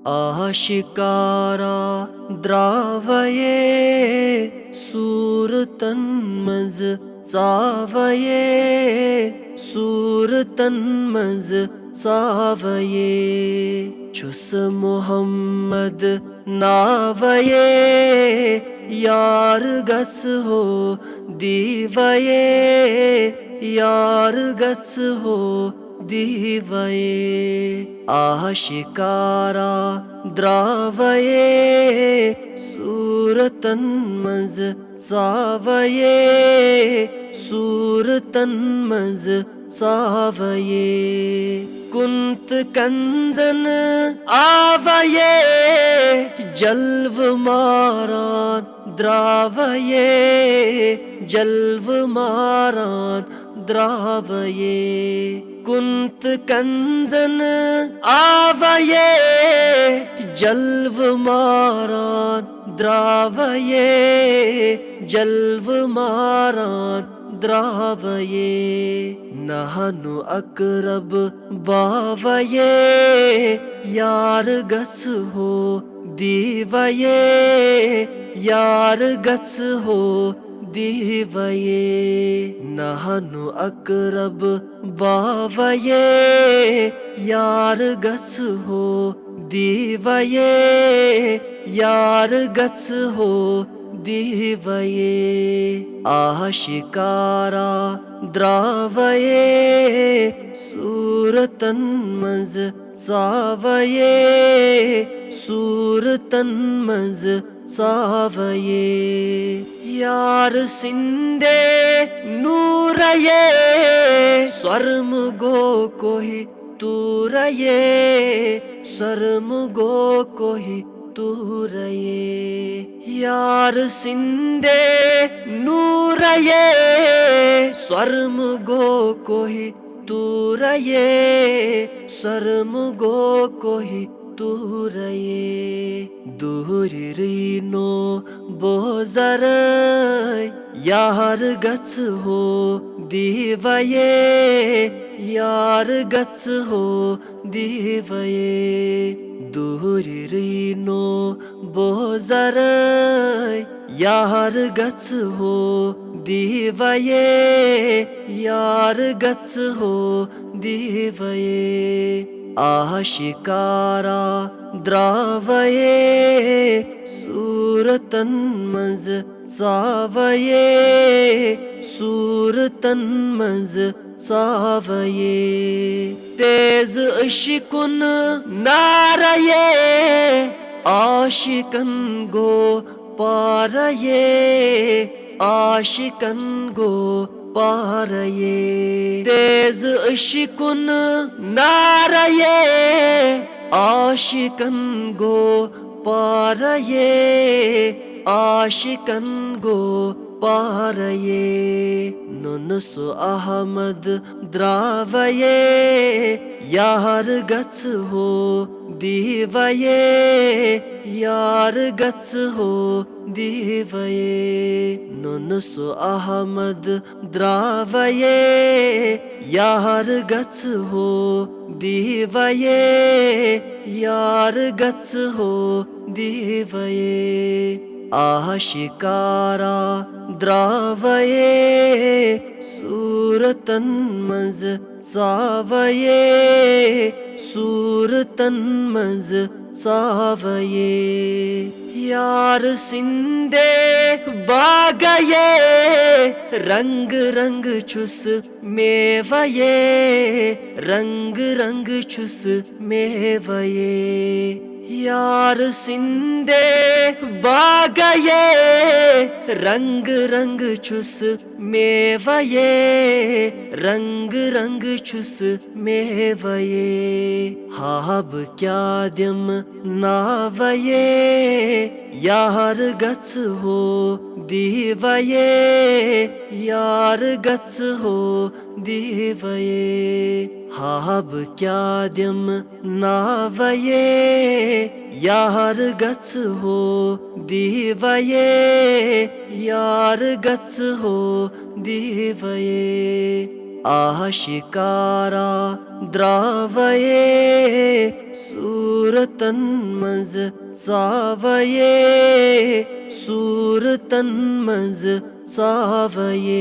आशिकारा द्रावये सूरतन्मज सावये सूरतन्मज सावये चुस मोहम्मद नावये यार गस हो दीवये यार गस हो दीवये आशिकारा द्रावये सूरतन्मज सावये सूरतन्मज सावये कुंत कंजन आवये जल्व मारान द्रावये जल्व मारान द्रावये कुंत कंजन आवये जल्व मारान द्रावये जल्व मारान द्रावये नहनु अकरब बावये यार गस हो दीवये यार गस हो दीवये नहनु अकरब बावये यार गस हो दीवये यार गस हो दीवये आशिकारा द्रावये सूरतन्मज सावये सूरतन्मज सावये यार सिंदे नूरये स्वरम गो कोहि तूरये स्वरम गो कोहि तूरये यार सिंदे नूरये स्वरम गो कोहि तूरये स्वरम गो कोहि तूरये दूरिनो बोजर यार गच हो दीवये यार गच हो दीवये दूरिनो बोजर यार गच हो दीवये यार गच हो दीवये आशिकारा द्रावये सूरतन्मज सावये सूरतन्मज सावये तेज इश्कुन नारये आशिकन गो पारये आशिकन गो पारये तेज इश्कुन नारये आशिकन गो पारये आशिकन गो पारये नुनसु अहमद द्रावये यार गच हो दीवये यार गच हो दीवये नुनसु अहमद द्रावये यार गच हो दीवये यार गच हो दीवये आशिकारा द्रावये सूरतन्मज सावये सूरतन्मज सावये यार सिंदे बागये रंग रंग छुस मेवये रंग रंग छुस मेवये यार सिंदे बागये रंग रंग छुस मेवये रंग रंग छुस मेवये हाब क्या दिम नावये यार गच हो दीवये यार गच हो दीवये हाब क्या दिम नावये यार गच हो दीवये यार गच हो दीवये आशिकारा द्रावये सूरतन्मज सावये सूरतन्मज सावये